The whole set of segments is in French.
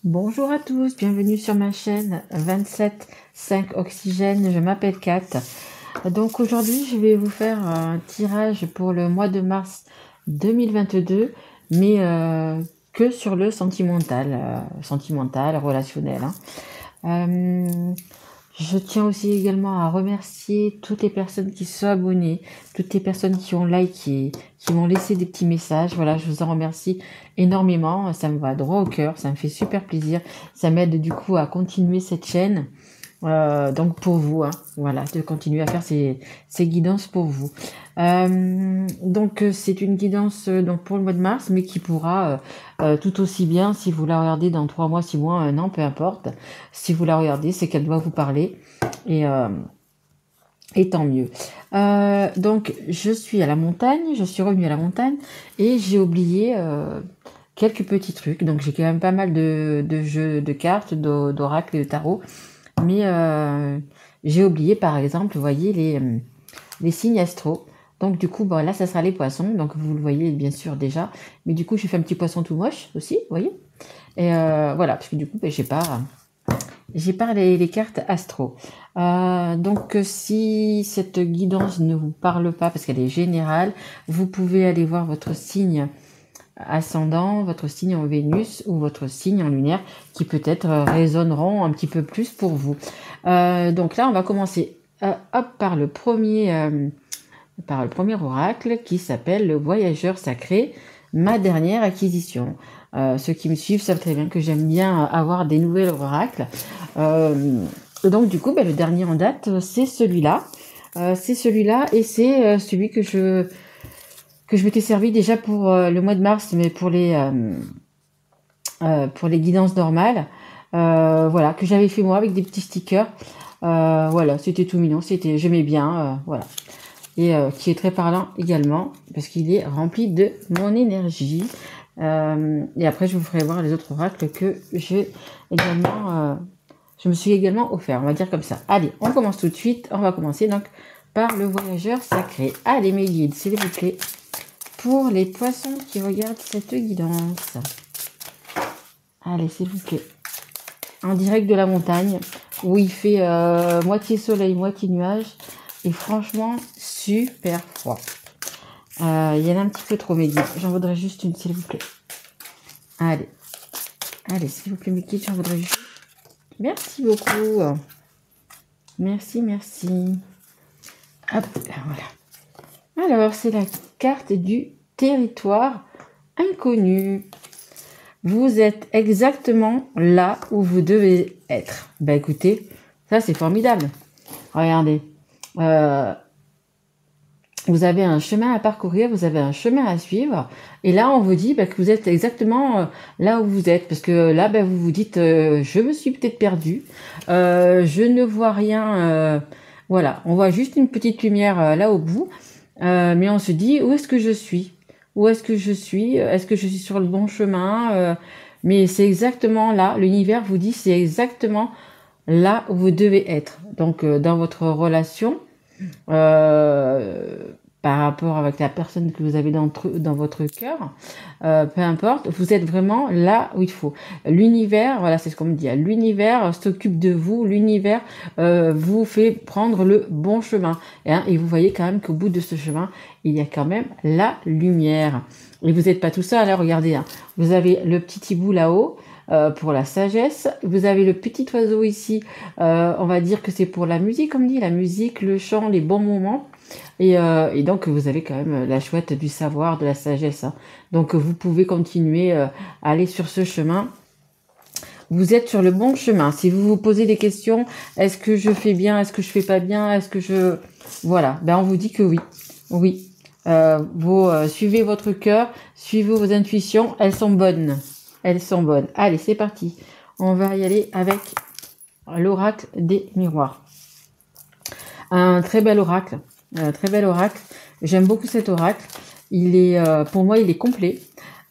Bonjour à tous, bienvenue sur ma chaîne 27,5 Oxygène, je m'appelle Kat. Donc aujourd'hui je vais vous faire un tirage pour le mois de mars 2022, mais que sur le sentimental, relationnel. Je tiens aussi également à remercier toutes les personnes qui se sont abonnées, toutes les personnes qui ont liké, qui m'ont laissé des petits messages. Voilà, je vous en remercie énormément. Ça me va droit au cœur, ça me fait super plaisir. Ça m'aide du coup à continuer cette chaîne. Donc pour vous, voilà, de continuer à faire ces guidances pour vous. Donc c'est une guidance donc pour le mois de mars, mais qui pourra tout aussi bien si vous la regardez dans 3 mois, 6 mois, 1 an, peu importe. Si vous la regardez, c'est qu'elle doit vous parler et tant mieux. Donc je suis à la montagne, je suis revenue à la montagne et j'ai oublié quelques petits trucs. Donc j'ai quand même pas mal de jeux de cartes, d'oracle et de tarot. Mais j'ai oublié par exemple, vous voyez, les signes astro. Donc du coup, bon, là, ça sera les poissons. Donc vous le voyez bien sûr déjà. Mais du coup, j'ai fait un petit poisson tout moche aussi, vous voyez. Et voilà, parce que du coup, ben, j'ai pas les cartes astro. Donc si cette guidance ne vous parle pas, parce qu'elle est générale, vous pouvez aller voir votre signe ascendant, votre signe en Vénus ou votre signe en lunaire qui peut-être résonneront un petit peu plus pour vous. Donc là, on va commencer par le premier oracle qui s'appelle le voyageur sacré, ma dernière acquisition. Ceux qui me suivent savent très bien que j'aime bien avoir des nouvelles oracles. Donc du coup, le dernier en date, c'est celui-là. Et c'est celui que je m'étais servi déjà pour le mois de mars, mais pour les guidances normales. Voilà, que j'avais fait moi avec des petits stickers. Voilà, c'était tout mignon, j'aimais bien, voilà. Et qui est très parlant également, parce qu'il est rempli de mon énergie. Et après, je vous ferai voir les autres oracles que je me suis également offert, on va dire comme ça. Allez, on commence tout de suite. On va commencer donc par le voyageur sacré. Allez, mes guides, s'il vous plaît, pour les poissons qui regardent cette guidance. Allez, s'il vous plaît. En direct de la montagne, où il fait moitié soleil, moitié nuage. Et franchement, super froid. Il y en a un petit peu trop, mes guides. J'en voudrais juste une, s'il vous plaît. Allez, s'il vous plaît, mes guides, j'en voudrais juste. Merci beaucoup. Merci. Hop, voilà. Alors, c'est la carte du territoire inconnu. Vous êtes exactement là où vous devez être. Écoutez, ça c'est formidable. Regardez. Vous avez un chemin à parcourir, vous avez un chemin à suivre. Et là, on vous dit que vous êtes exactement là où vous êtes. Parce que là, vous vous dites, je me suis peut-être perdu. Je ne vois rien. Voilà, on voit juste une petite lumière là au bout. Mais on se dit, où est-ce que je suis ? Où est-ce que je suis ? Est-ce que je suis sur le bon chemin ? Mais c'est exactement là. L'univers vous dit, c'est exactement là où vous devez être. Donc, dans votre relation, par rapport avec la personne que vous avez dans votre cœur, peu importe, vous êtes vraiment là où il faut. L'univers, voilà, c'est ce qu'on me dit, l'univers s'occupe de vous, l'univers vous fait prendre le bon chemin. Et vous voyez quand même qu'au bout de ce chemin, il y a quand même la lumière. Et vous n'êtes pas tout seul, là, regardez, vous avez le petit hibou là-haut, pour la sagesse. Vous avez le petit oiseau ici, on va dire que c'est pour la musique, comme dit, la musique, le chant, les bons moments. Et donc, vous avez quand même la chouette du savoir, de la sagesse. Donc, vous pouvez continuer à aller sur ce chemin. Vous êtes sur le bon chemin. Si vous vous posez des questions, est-ce que je fais bien, est-ce que je fais pas bien, est-ce que je... Voilà, on vous dit que oui. Oui. Vous suivez votre cœur, suivez vos intuitions, elles sont bonnes. Allez, c'est parti. On va y aller avec l'oracle des miroirs. Un très bel oracle. J'aime beaucoup cet oracle. Pour moi, il est complet.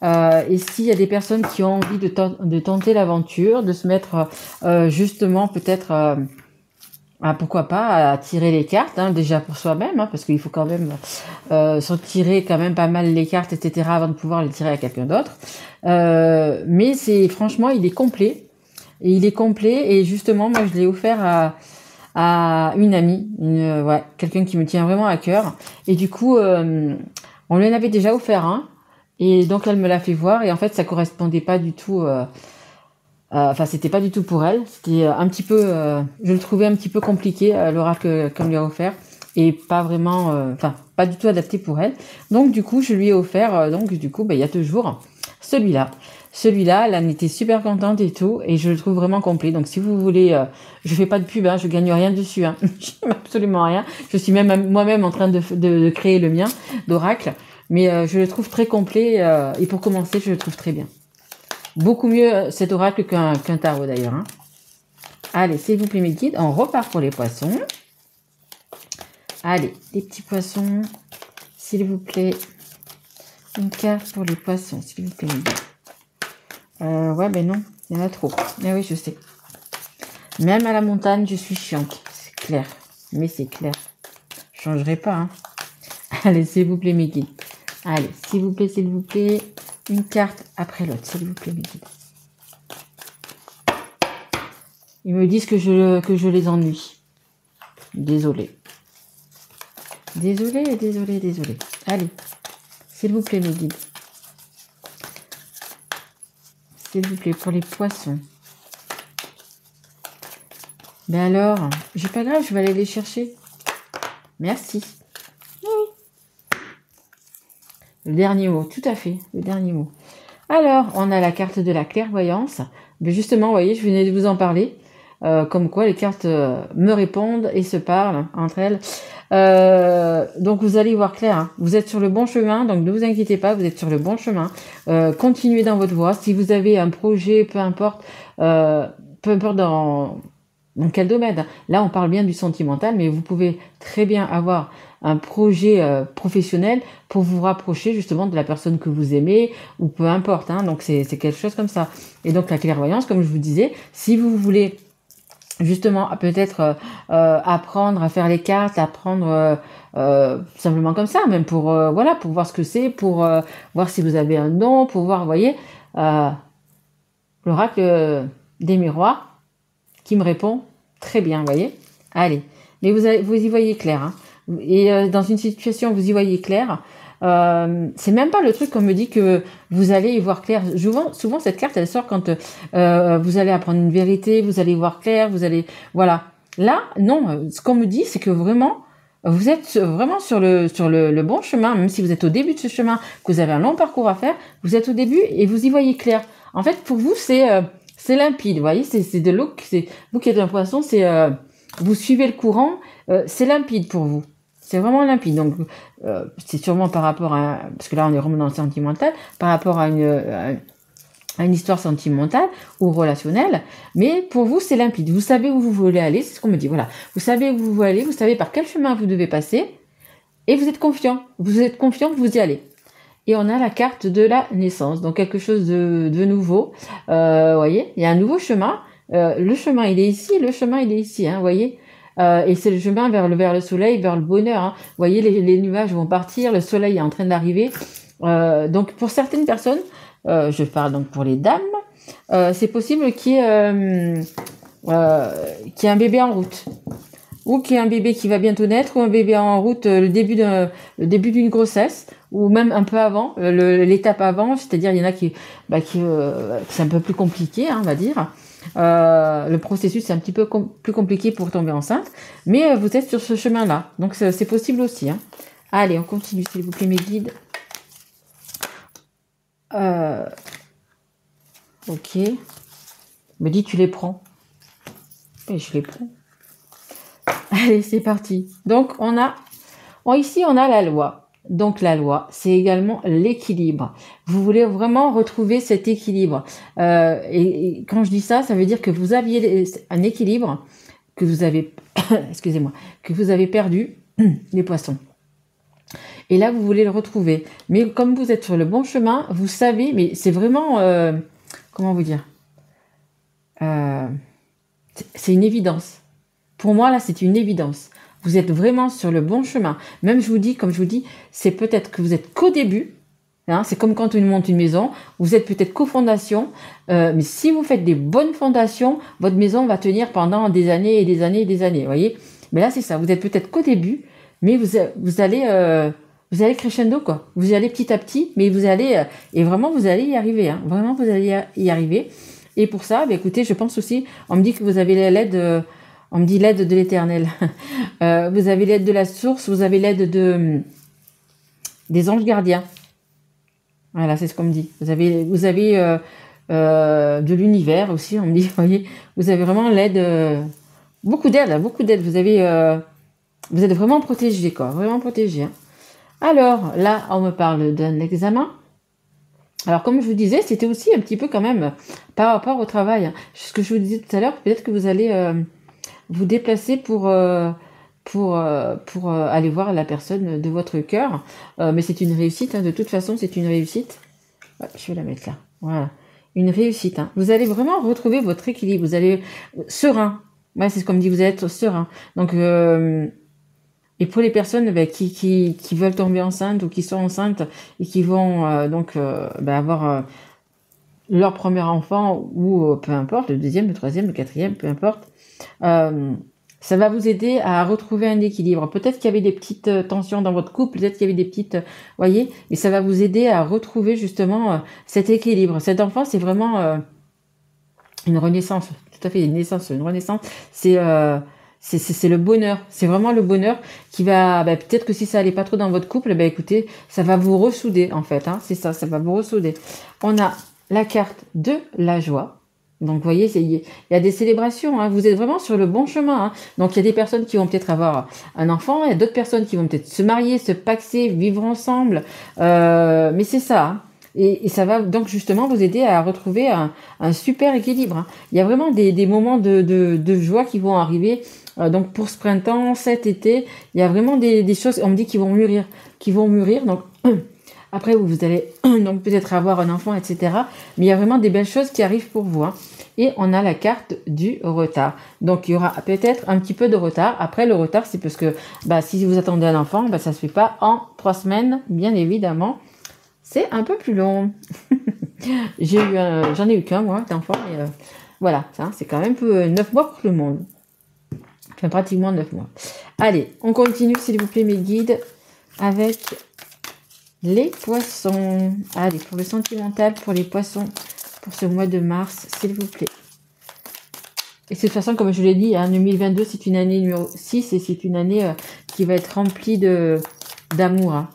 Et s'il y a des personnes qui ont envie de tenter l'aventure, de se mettre justement peut-être ah, pourquoi pas tirer les cartes, hein, déjà pour soi-même, hein, parce qu'il faut quand même s'en tirer quand même pas mal les cartes, etc., avant de pouvoir les tirer à quelqu'un d'autre. Mais c'est franchement, il est complet. Et il est complet, et justement, moi, je l'ai offert à une amie, ouais, quelqu'un qui me tient vraiment à cœur. Et du coup, on lui en avait déjà offert un, et donc elle me l'a fait voir, et en fait, ça correspondait pas du tout. Enfin, c'était pas du tout pour elle. C'était un petit peu, je le trouvais un petit peu compliqué, l'oracle qu'on lui a offert, et pas vraiment, enfin, pas du tout adapté pour elle. Donc, du coup, je lui ai offert, donc, du coup, il y a 2 jours, celui-là. Celui-là, elle en était super contente et tout, et je le trouve vraiment complet. Donc, si vous voulez, je fais pas de pub, hein, je gagne rien dessus, hein, absolument rien. Je suis même moi-même en train de créer le mien d'oracle, mais je le trouve très complet, et pour commencer, je le trouve très bien. Beaucoup mieux cet oracle qu'un tarot d'ailleurs. Hein. Allez, s'il vous plaît mes guides, on repart pour les poissons. Allez, les petits poissons, s'il vous plaît. Une carte pour les poissons, s'il vous plaît mes guides. Ouais, ben non, il y en a trop. Mais oui, je sais. Même à la montagne, je suis chiante. C'est clair, mais c'est clair. Je changerai pas. Hein. Allez, s'il vous plaît mes guides. Allez, s'il vous plaît. Une carte après l'autre, s'il vous plaît, mes guides. Ils me disent que je les ennuie. Désolée. Désolée. Allez, s'il vous plaît, mes guides. S'il vous plaît, pour les poissons. Ben alors, j'ai pas grave, je vais aller les chercher. Merci. Oui. Le dernier mot, tout à fait, le dernier mot. Alors, on a la carte de la clairvoyance. Mais justement, vous voyez, je venais de vous en parler. Comme quoi, les cartes me répondent et se parlent entre elles. Donc, vous allez voir clair. Hein. Vous êtes sur le bon chemin, donc ne vous inquiétez pas, vous êtes sur le bon chemin. Continuez dans votre voie. Si vous avez un projet, peu importe dans quel domaine. Hein. Là, on parle bien du sentimental, mais vous pouvez très bien avoir un projet professionnel pour vous rapprocher justement de la personne que vous aimez ou peu importe. Hein. Donc, c'est quelque chose comme ça. Et donc, la clairvoyance, comme je vous disais, si vous voulez justement peut-être apprendre à faire les cartes, apprendre simplement comme ça, même pour voilà, pour voir ce que c'est, pour voir si vous avez un don, pour voir, vous voyez, l'oracle des miroirs qui me répond très bien, vous voyez. Allez, mais vous y voyez clair, hein. Et dans une situation, vous y voyez clair. C'est même pas le truc qu'on me dit que vous allez y voir clair. Souvent cette carte elle sort quand vous allez apprendre une vérité, vous allez y voir clair, vous allez voilà. Là non, ce qu'on me dit c'est que vraiment vous êtes vraiment sur le bon chemin, même si vous êtes au début de ce chemin, que vous avez un long parcours à faire, vous êtes au début et vous y voyez clair. En fait pour vous c'est limpide, vous voyez, c'est de l'eau, c'est vous qui êtes un poisson, c'est vous suivez le courant, c'est limpide pour vous. C'est vraiment limpide. Donc, c'est sûrement par rapport à... Parce que là, on est vraiment dans le sentimental. Par rapport à une histoire sentimentale ou relationnelle. Mais pour vous, c'est limpide. Vous savez où vous voulez aller. C'est ce qu'on me dit. Voilà. Vous savez où vous voulez aller. Vous savez par quel chemin vous devez passer. Et vous êtes confiant. Vous êtes confiant que vous y allez. Et on a la carte de la naissance. Donc, quelque chose de nouveau. Vous voyez, il y a un nouveau chemin. Le chemin, il est ici. Le chemin, il est ici. Hein, vous voyez. Et c'est le chemin vers le soleil, vers le bonheur. Hein. Vous voyez, les nuages vont partir, le soleil est en train d'arriver. Donc, pour certaines personnes, je parle donc pour les dames, c'est possible qu'il y ait un bébé en route. Ou qu'il y ait un bébé qui va bientôt naître, ou un bébé en route, le début d'une grossesse, ou même un peu avant, l'étape avant, c'est-à-dire il y en a qui c'est un peu plus compliqué, hein, on va dire. Le processus est un petit peu plus compliqué pour tomber enceinte, mais vous êtes sur ce chemin-là, donc c'est possible aussi. Hein. Allez, on continue, s'il vous plaît, mes guides. Ok. Me dit, tu les prends. Et je les prends. Allez, c'est parti. Donc, ici, on a la loi. Donc, la loi, c'est également l'équilibre. Vous voulez vraiment retrouver cet équilibre. Et quand je dis ça, ça veut dire que vous aviez un équilibre que vous avez, excusez-moi, que vous avez perdu, les poissons. Et là, vous voulez le retrouver. Mais comme vous êtes sur le bon chemin, vous savez, mais c'est vraiment, comment vous dire, c'est une évidence. pour moi, là, c'est une évidence. Vous êtes vraiment sur le bon chemin. Même, je vous dis, comme je vous dis, c'est peut-être que vous êtes qu'au début. Hein, c'est comme quand on monte une maison. Vous êtes peut-être qu'aux fondations. Mais si vous faites des bonnes fondations, votre maison va tenir pendant des années et des années et des années. Vous voyez? Mais là, c'est ça. Vous êtes peut-être qu'au début, mais vous allez crescendo, quoi. Vous allez petit à petit, mais vous allez... et vraiment, vous allez y arriver. Hein. Vraiment, vous allez y arriver. Et pour ça, bah, écoutez, je pense aussi... On me dit que vous avez l'aide... on me dit l'aide de l'Éternel. Vous avez l'aide de la source, vous avez l'aide des anges gardiens. Voilà, c'est ce qu'on me dit. Vous avez de l'univers aussi, on me dit, vous voyez, vous avez vraiment l'aide, beaucoup d'aide, beaucoup d'aide. Vous êtes vraiment protégé, quoi, vraiment protégé. Hein. Alors, là, on me parle d'un examen. Alors, comme je vous disais, c'était aussi un petit peu quand même par rapport au travail. Hein. Ce que je vous disais tout à l'heure, peut-être que vous allez vous déplacer pour aller voir la personne de votre cœur. Mais c'est une réussite, hein. De toute façon, c'est une réussite. Ouais, je vais la mettre là. Voilà. Une réussite. Hein. Vous allez vraiment retrouver votre équilibre. Vous allez serein. Ouais, c'est ce qu'on me dit, vous allez être serein. Donc, et pour les personnes qui veulent tomber enceinte ou qui sont enceintes et qui vont avoir leur premier enfant ou peu importe, le deuxième, le troisième, le quatrième, peu importe, ça va vous aider à retrouver un équilibre. Peut-être qu'il y avait des petites tensions dans votre couple, peut-être qu'il y avait des petites... voyez, mais ça va vous aider à retrouver justement cet équilibre. Cet enfant, c'est vraiment une renaissance. Tout à fait, une naissance, une renaissance. C'est le bonheur. C'est vraiment le bonheur qui va... peut-être que si ça allait pas trop dans votre couple, écoutez, ça va vous ressouder en fait. Hein, c'est ça va vous ressouder. On a la carte de la joie. Donc, vous voyez, il y a des célébrations. Hein. Vous êtes vraiment sur le bon chemin. Hein. Donc, il y a des personnes qui vont peut-être avoir un enfant. Il y a d'autres personnes qui vont peut-être se marier, se paxer, vivre ensemble. Mais c'est ça. Hein. Et ça va donc justement vous aider à retrouver un super équilibre. Hein. Il y a vraiment des moments de joie qui vont arriver. Donc, pour ce printemps, cet été, il y a vraiment des choses, on me dit, qui vont mûrir. Donc, après, vous allez donc peut-être avoir un enfant, etc. Mais il y a vraiment des belles choses qui arrivent pour vous. Hein. Et on a la carte du retard. Donc, il y aura peut-être un petit peu de retard. Après, le retard, c'est parce que si vous attendez un enfant, ça ne se fait pas en 3 semaines, bien évidemment. C'est un peu plus long. J'en ai eu qu'un, moi, d'enfant. Mais voilà, c'est quand même 9 mois pour tout le monde. Enfin, pratiquement 9 mois. Allez, on continue, s'il vous plaît, mes guides, avec... les poissons. Allez, pour le sentimental, pour les poissons, pour ce mois de mars, s'il vous plaît. Et de toute façon, comme je l'ai dit, 2022, c'est une année numéro 6 et c'est une année qui va être remplie d'amour. Hein.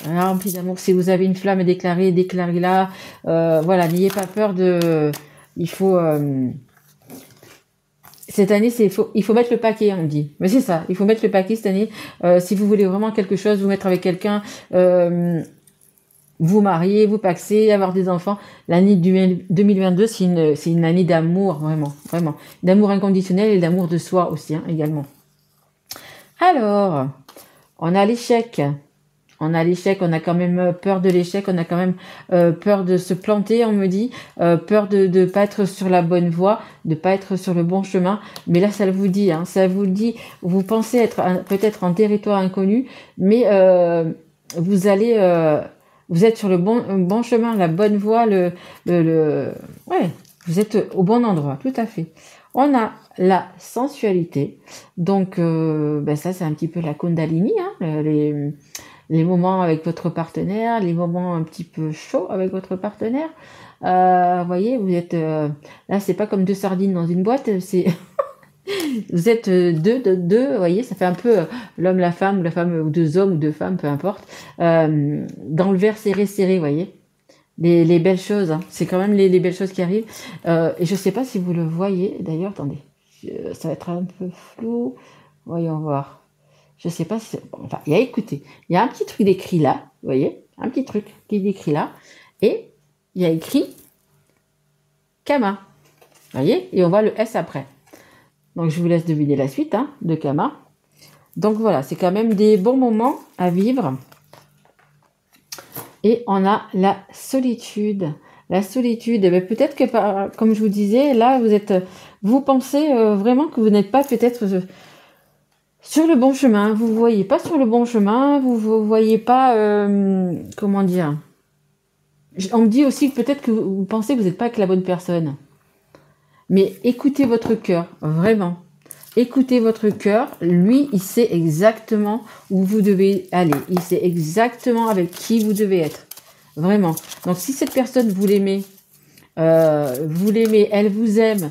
Remplie d'amour. Si vous avez une flamme déclarée, déclarez-la. Voilà, n'ayez pas peur de... Il faut... Cette année, il faut mettre le paquet, on dit. Mais c'est ça, il faut mettre le paquet cette année. Si vous voulez vraiment quelque chose, vous mettre avec quelqu'un, vous marier, vous paxer, avoir des enfants. L'année 2022, c'est une année d'amour, vraiment, vraiment. D'amour inconditionnel et d'amour de soi aussi, hein, également. Alors, on a l'échec. On a l'échec, on a quand même peur de l'échec, on a quand même peur de se planter, on me dit, peur de pas être sur la bonne voie, de pas être sur le bon chemin. Mais là, ça vous dit, vous pensez être peut-être en territoire inconnu, mais vous êtes sur le bon chemin, la bonne voie, ouais, vous êtes au bon endroit, tout à fait. On a la sensualité, donc ça c'est un petit peu la Kundalini, hein, les moments avec votre partenaire, les moments un petit peu chauds avec votre partenaire. Voyez, vous êtes là, c'est pas comme 2 sardines dans une boîte, c'est vous êtes deux, vous voyez, ça fait un peu l'homme, la femme ou 2 hommes ou 2 femmes, peu importe, dans le verre serré, vous voyez. Les belles choses, hein. C'est quand même les belles choses qui arrivent. Et je sais pas si vous le voyez, d'ailleurs, attendez, ça va être un peu flou, voyons voir. Je sais pas si... Enfin, écoutez, il y a un petit truc d'écrit là, vous voyez, un petit truc qui est écrit là, et il y a écrit Kama, vous voyez, et on voit le S après. Donc, je vous laisse deviner la suite de Kama. Donc, voilà, c'est quand même des bons moments à vivre. Et on a la solitude. La solitude, peut-être que, comme je vous disais, là, vous pensez vraiment que vous n'êtes pas peut-être sur le bon chemin. Vous ne voyez pas sur le bon chemin, vous ne voyez pas, comment dire. On me dit aussi peut-être que vous pensez que vous n'êtes pas avec la bonne personne. Mais écoutez votre cœur, vraiment. Écoutez votre cœur. Lui, il sait exactement où vous devez aller. Il sait exactement avec qui vous devez être. Vraiment. Donc, si cette personne, vous l'aimez, elle vous aime.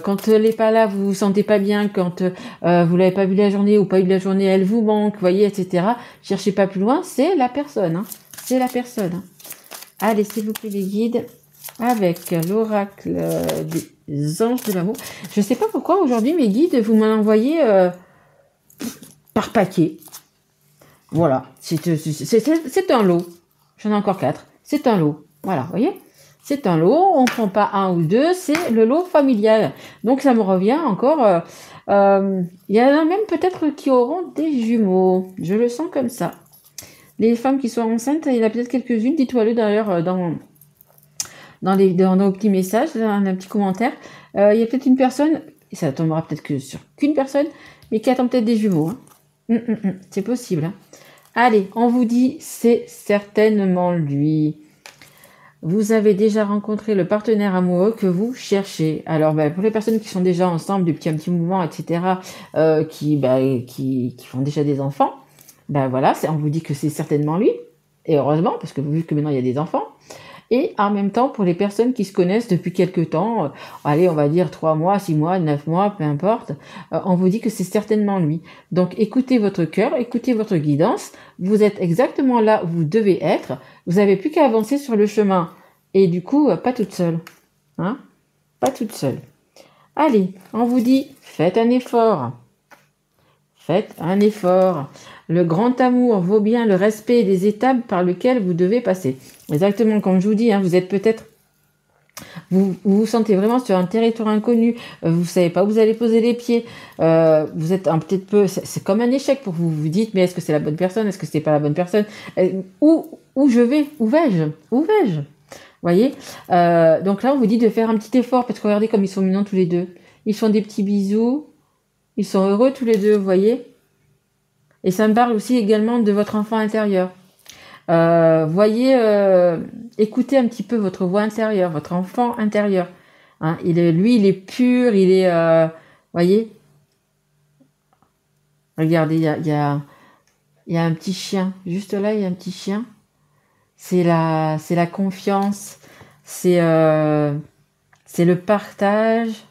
Quand elle n'est pas là, vous vous sentez pas bien. Quand vous l'avez pas vu la journée ou pas eu la journée, elle vous manque, voyez, etc. Cherchez pas plus loin. C'est la personne. Hein. C'est la personne. Hein. Allez, s'il vous plaît, les guides, avec l'oracle des anges de l'amour. Je ne sais pas pourquoi aujourd'hui, mes guides, vous m'en envoyez par paquet. Voilà, c'est un lot. J'en ai encore 4. C'est un lot. Voilà, vous voyez, c'est un lot. On ne prend pas un ou deux, c'est le lot familial. Donc, ça me revient encore. Il y en a même peut-être qui auront des jumeaux. Je le sens comme ça. Les femmes qui sont enceintes, il y en a peut-être quelques-unes. Dites-moi-le d'ailleurs dans nos petits messages, dans un petit commentaire. Il y a peut-être une personne, et ça tombera peut-être que sur qu'une personne, mais qui attend peut-être des jumeaux. Hein. C'est possible. Hein. Allez, on vous dit, c'est certainement lui. Vous avez déjà rencontré le partenaire amoureux que vous cherchez. Alors, pour les personnes qui sont déjà ensemble depuis un petit moment, etc., qui font déjà des enfants, voilà, on vous dit que c'est certainement lui. Et heureusement, parce que vu que maintenant il y a des enfants. Et en même temps, pour les personnes qui se connaissent depuis quelques temps, allez, on va dire 3 mois, 6 mois, 9 mois, peu importe, on vous dit que c'est certainement lui. Donc, écoutez votre cœur, écoutez votre guidance. Vous êtes exactement là où vous devez être. Vous n'avez plus qu'à avancer sur le chemin. Et du coup, pas toute seule. Hein? Pas toute seule. Allez, on vous dit, faites un effort. Faites un effort. Le grand amour vaut bien le respect des étapes par lesquelles vous devez passer. Exactement comme je vous dis, hein, vous êtes peut-être... Vous sentez vraiment sur un territoire inconnu, vous savez pas où vous allez poser les pieds, vous êtes un petit peu... C'est comme un échec pour vous. Vous dites, mais est-ce que c'est la bonne personne? Est-ce que c'est pas la bonne personne? Où je vais? Où vais-je? Où vais-je? Voyez, donc là, on vous dit de faire un petit effort, parce que regardez comme ils sont mignons tous les deux. Ils font des petits bisous. Ils sont heureux tous les deux, vous voyez. Et ça me parle aussi également de votre enfant intérieur. Voyez, écoutez un petit peu votre voix intérieure, votre enfant intérieur. Hein, il est pur, il est... voyez. Regardez, il y a un petit chien. Juste là, il y a un petit chien. C'est la confiance. C'est le partage.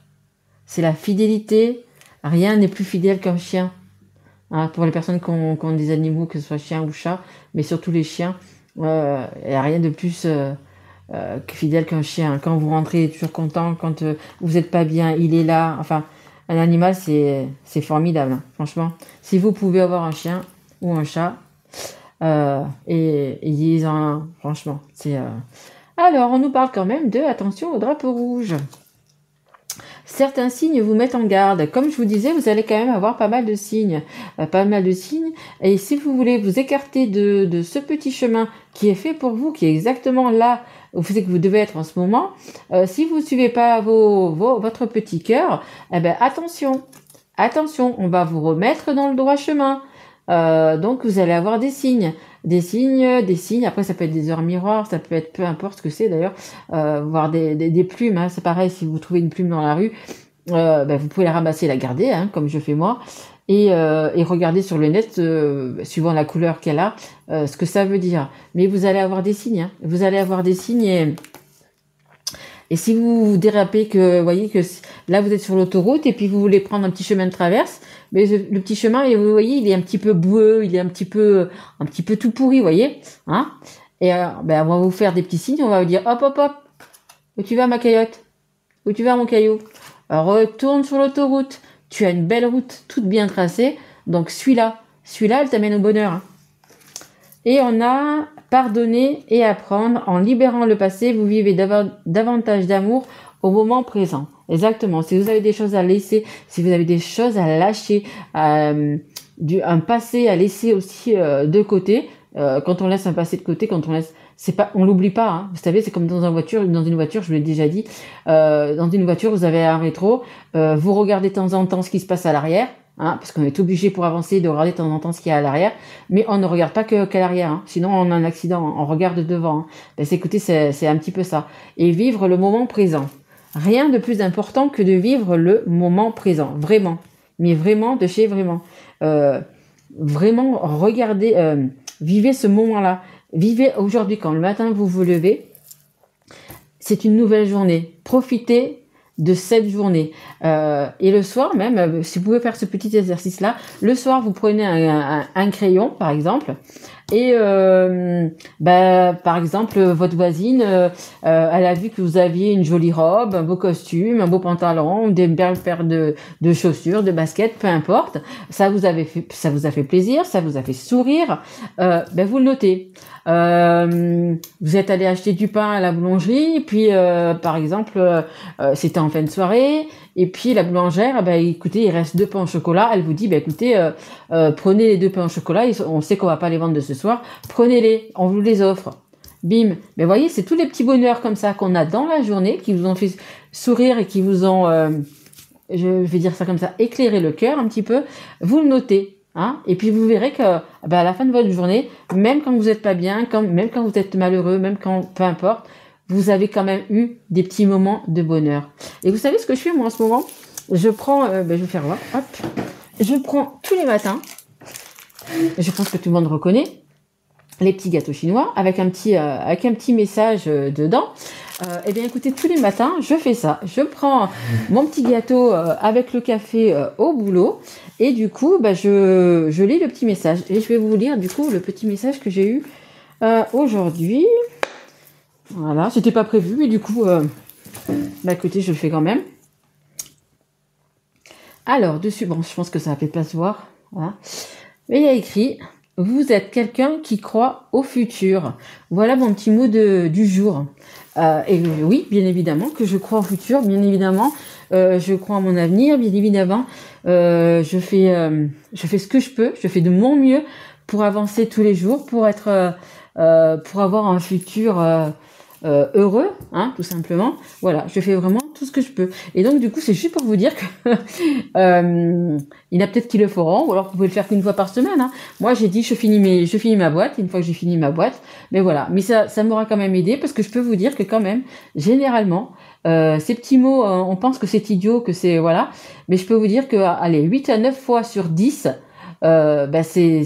C'est la fidélité. Rien n'est plus fidèle qu'un chien. Hein, pour les personnes qui ont des animaux, que ce soit chien ou chat, mais surtout les chiens, il n'y a rien de plus fidèle qu'un chien. Quand vous rentrez, toujours content. Quand vous n'êtes pas bien, il est là. Enfin, un animal, c'est formidable. Hein, franchement, si vous pouvez avoir un chien ou un chat, et franchement, c'est... Alors, on nous parle quand même de attention au drapeau rouge. Certains signes vous mettent en garde. Comme je vous disais, vous allez quand même avoir pas mal de signes. Et si vous voulez vous écarter de ce petit chemin qui est fait pour vous, qui est exactement là où c'est que vous devez être en ce moment, si vous ne suivez pas votre petit cœur, attention, on va vous remettre dans le droit chemin. Donc vous allez avoir des signes. Après ça peut être des heures miroirs, ça peut être peu importe ce que c'est d'ailleurs, voire des plumes, hein, c'est pareil, si vous trouvez une plume dans la rue, vous pouvez la ramasser et la garder, hein, comme je fais moi, et regarder sur le net, suivant la couleur qu'elle a, ce que ça veut dire. Mais vous allez avoir des signes, hein, et si vous dérapez, que voyez que là vous êtes sur l'autoroute et puis vous voulez prendre un petit chemin de traverse, mais le petit chemin, et vous voyez, il est un petit peu boueux, il est un petit peu tout pourri, vous voyez, hein. Et on va vous faire des petits signes, on va vous dire hop hop hop, où tu vas ma caillotte, où tu vas mon caillou, retourne sur l'autoroute, tu as une belle route toute bien tracée, donc celui-là, elle t'amène au bonheur. Hein. Et on a pardonner et apprendre. En libérant le passé, vous vivez davantage d'amour au moment présent. Exactement. Si vous avez des choses à laisser, si vous avez des choses à lâcher, un passé à laisser aussi de côté. Quand on laisse un passé de côté, on l'oublie pas. Hein. Vous savez, c'est comme dans une voiture, je vous l'ai déjà dit. Dans une voiture, vous avez un rétro. Vous regardez de temps en temps ce qui se passe à l'arrière. hein, parce qu'on est obligé pour avancer de regarder de temps en temps ce qu'il y a à l'arrière, mais on ne regarde pas qu'à l'arrière, hein, sinon on a un accident, on regarde devant. Hein. Ben, écoutez, c'est un petit peu ça. Et vivre le moment présent. Rien de plus important que de vivre le moment présent, vraiment. Mais vraiment, de chez vraiment. Vraiment, regardez, vivez ce moment-là. Vivez aujourd'hui, quand le matin vous vous levez, c'est une nouvelle journée. Profitez de cette journée. Et le soir même, si vous pouvez faire ce petit exercice-là, le soir, vous prenez un crayon, par exemple, et par exemple, votre voisine, elle a vu que vous aviez une jolie robe, un beau costume, un beau pantalon, des belles paires de chaussures, de baskets, peu importe. Ça vous a fait plaisir, ça vous a fait sourire. Vous le notez. Vous êtes allé acheter du pain à la boulangerie, et puis par exemple, c'était en fin de soirée, et puis la boulangère, écoutez, il reste 2 pains au chocolat, elle vous dit, écoutez, prenez les 2 pains au chocolat, on sait qu'on va pas les vendre de ce soir, prenez-les, on vous les offre. Bim. Mais voyez, c'est tous les petits bonheurs comme ça qu'on a dans la journée, qui vous ont fait sourire et qui vous ont, je vais dire ça comme ça, éclairé le cœur un petit peu, vous le notez. Hein, et puis vous verrez que à la fin de votre journée, même quand vous n'êtes pas bien, même quand vous êtes malheureux, même quand peu importe, vous avez quand même eu des petits moments de bonheur. Et vous savez ce que je fais moi en ce moment? Je prends, je vais faire voir, hop, je prends tous les matins, je pense que tout le monde reconnaît, les petits gâteaux chinois avec un petit message dedans. Écoutez, tous les matins, je fais ça. Je prends mon petit gâteau avec le café au boulot et du coup, je lis le petit message. Et je vais vous lire du coup le petit message que j'ai eu aujourd'hui. Voilà, c'était pas prévu, mais du coup, écoutez, je le fais quand même. Alors, dessus, bon, je pense que ça va peut-être pas se voir. Voilà. Mais il y a écrit... Vous êtes quelqu'un qui croit au futur. Voilà mon petit mot du jour. Et oui, bien évidemment que je crois au futur. Bien évidemment, je crois à mon avenir. Bien évidemment, je fais ce que je peux. Je fais de mon mieux pour avancer tous les jours, pour avoir un futur heureux, hein, tout simplement. Voilà, je fais vraiment tout ce que je peux. Et donc du coup, c'est juste pour vous dire que il y en a peut-être qui le feront, ou alors vous pouvez le faire qu'une fois par semaine. Hein. Moi, j'ai dit je finis ma boîte. Une fois que j'ai fini ma boîte, mais voilà. Mais ça m'aura quand même aidé parce que je peux vous dire que quand même, généralement, ces petits mots, on pense que c'est idiot, que c'est voilà, mais je peux vous dire que allez, 8 à 9 fois sur 10, c'est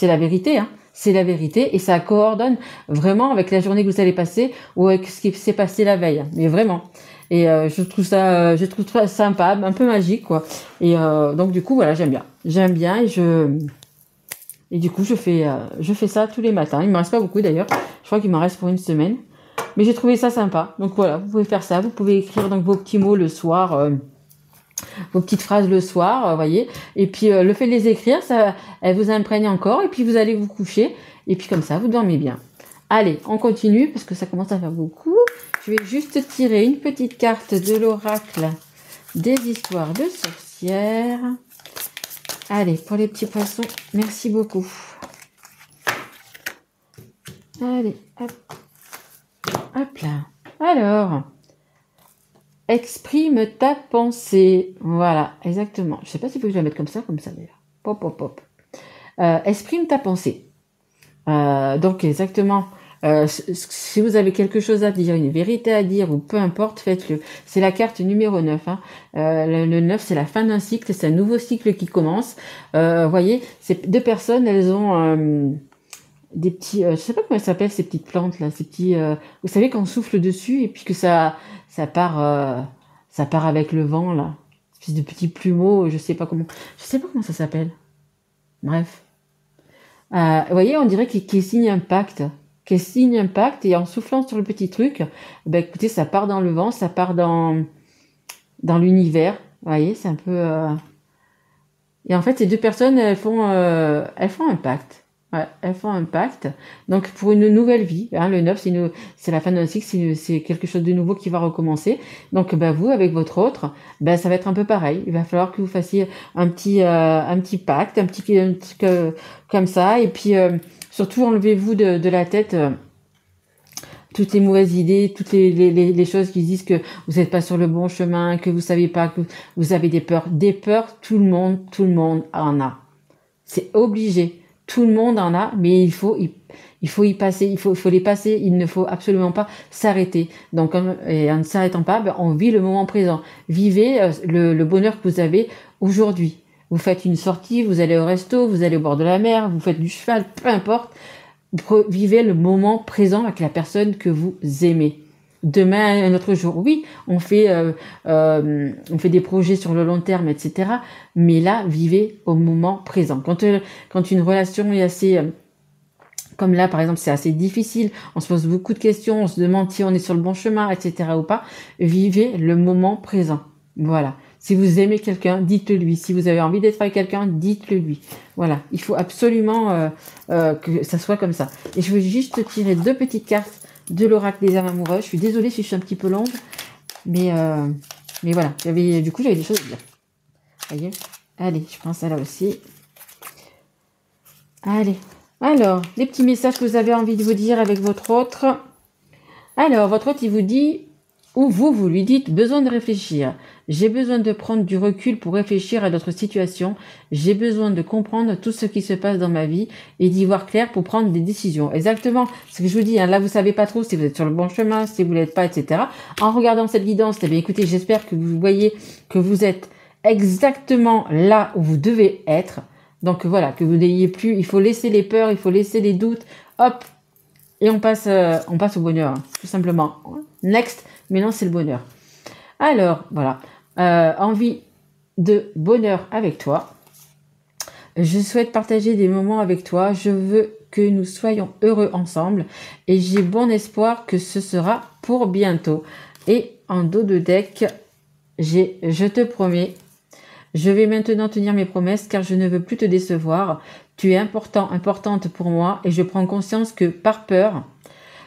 la vérité. Hein. C'est la vérité et ça coordonne vraiment avec la journée que vous allez passer ou avec ce qui s'est passé la veille. Mais vraiment. Et je trouve ça sympa, un peu magique quoi. Et donc du coup voilà, j'aime bien et du coup je fais ça tous les matins. Il me reste pas beaucoup d'ailleurs. Je crois qu'il m'en reste pour une semaine. Mais j'ai trouvé ça sympa. Donc voilà, vous pouvez faire ça. Vous pouvez écrire donc vos petits mots le soir. Vos petites phrases le soir, voyez, et puis le fait de les écrire, elle vous imprègne encore, et puis vous allez vous coucher, et puis comme ça, vous dormez bien. Allez, on continue, parce que ça commence à faire beaucoup. Je vais juste tirer une petite carte de l'oracle des histoires de sorcières. Allez, pour les petits poissons, merci beaucoup. Allez, hop, hop là. Alors... Exprime ta pensée. Voilà, exactement. Je sais pas s'il faut que je la mette comme ça d'ailleurs. Pop, pop, pop. Exprime ta pensée. Donc exactement. Si vous avez quelque chose à dire, une vérité à dire ou peu importe, faites-le. C'est la carte numéro 9. Hein. Le 9, c'est la fin d'un cycle, c'est un nouveau cycle qui commence. Voyez, ces 2 personnes, elles ont des petits, je sais pas comment elles s'appellent ces petites plantes là, ces petits, vous savez quand on souffle dessus et puis que ça part avec le vent là, espèce de petits plumeaux, je sais pas comment ça s'appelle. Bref, vous voyez, on dirait qu'il signe un pacte, et en soufflant sur le petit truc, écoutez, ça part dans le vent, ça part dans l'univers. Vous voyez, c'est un peu, et en fait, ces 2 personnes, elles font un pacte. Ouais, elles font un pacte. Donc, pour une nouvelle vie, hein, le 9, c'est la fin d'un cycle, c'est quelque chose de nouveau qui va recommencer. Donc, vous, avec votre autre, ça va être un peu pareil. Il va falloir que vous fassiez un petit pacte, un petit comme ça. Et puis, surtout, enlevez-vous de la tête toutes les mauvaises idées, toutes les choses qui disent que vous n'êtes pas sur le bon chemin, que vous savez pas, que vous avez des peurs. Des peurs, tout le monde en a. C'est obligé. Tout le monde en a, mais il faut y passer, il faut les passer. Il ne faut absolument pas s'arrêter. Donc, et en ne s'arrêtant pas, on vit le moment présent. Vivez le bonheur que vous avez aujourd'hui. Vous faites une sortie, vous allez au resto, vous allez au bord de la mer, vous faites du cheval, peu importe. Vivez le moment présent avec la personne que vous aimez. Demain, un autre jour, oui, on fait des projets sur le long terme, etc. Mais là, vivez au moment présent. Quand une relation est assez, comme là, par exemple, c'est assez difficile, on se pose beaucoup de questions, on se demande si on est sur le bon chemin, etc. ou pas, vivez le moment présent. Voilà. Si vous aimez quelqu'un, dites-le lui. Si vous avez envie d'être avec quelqu'un, dites-le lui. Voilà. Il faut absolument que ça soit comme ça. Et je veux juste tirer 2 petites cartes de l'oracle des âmes amoureuses. Je suis désolée si je suis un petit peu longue, mais voilà. Du coup, j'avais des choses à dire. Voyez. Allez, je prends ça là aussi. Allez. Alors, les petits messages que vous avez envie de vous dire avec votre autre. Alors, votre autre, il vous dit, ou vous lui dites, besoin de réfléchir. J'ai besoin de prendre du recul pour réfléchir à notre situation. J'ai besoin de comprendre tout ce qui se passe dans ma vie et d'y voir clair pour prendre des décisions. Exactement ce que je vous dis. Hein. Là, vous savez pas trop si vous êtes sur le bon chemin, si vous l'êtes pas, etc. En regardant cette guidance, eh bien, écoutez, j'espère que vous voyez que vous êtes exactement là où vous devez être. Donc voilà, que vous n'ayez plus, il faut laisser les peurs, il faut laisser les doutes. Hop, et on passe au bonheur, hein, tout simplement. Next, maintenant c'est le bonheur. Alors, voilà, envie de bonheur avec toi. Je souhaite partager des moments avec toi. Je veux que nous soyons heureux ensemble. Et j'ai bon espoir que ce sera pour bientôt. Et en dos de deck, je te promets, je vais maintenant tenir mes promesses car je ne veux plus te décevoir. Tu es importante pour moi et je prends conscience que par peur,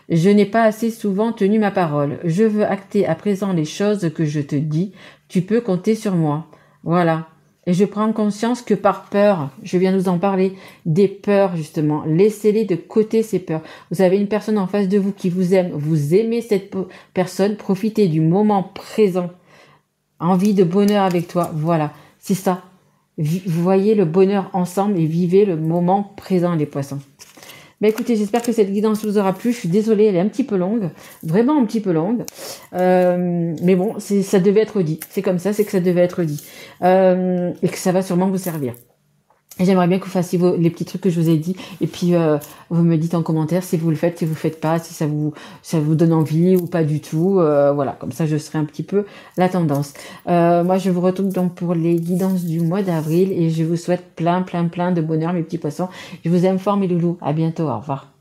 je n'ai pas assez souvent tenu ma parole. Je veux acter à présent les choses que je te dis. Tu peux compter sur moi. Voilà. Et je prends conscience que par peur, je viens de vous en parler, des peurs justement. Laissez-les de côté ces peurs. Vous avez une personne en face de vous qui vous aime. Vous aimez cette personne. Profitez du moment présent. Envie de bonheur avec toi. Voilà. C'est ça. Vous voyez le bonheur ensemble et vivez le moment présent, les poissons. Ben écoutez, j'espère que cette guidance vous aura plu. Je suis désolée, elle est un petit peu longue. Vraiment un petit peu longue. Mais bon, ça devait être dit. C'est comme ça, c'est que ça devait être dit. Et que ça va sûrement vous servir. Et j'aimerais bien que vous fassiez les petits trucs que je vous ai dit. Et puis, vous me dites en commentaire si vous le faites, si vous le faites pas, si ça vous donne envie ou pas du tout. Voilà, comme ça, je serai un petit peu la tendance. Moi, je vous retrouve donc pour les guidances du mois d'avril. Et je vous souhaite plein de bonheur, mes petits poissons. Je vous aime fort, mes loulous. À bientôt. Au revoir.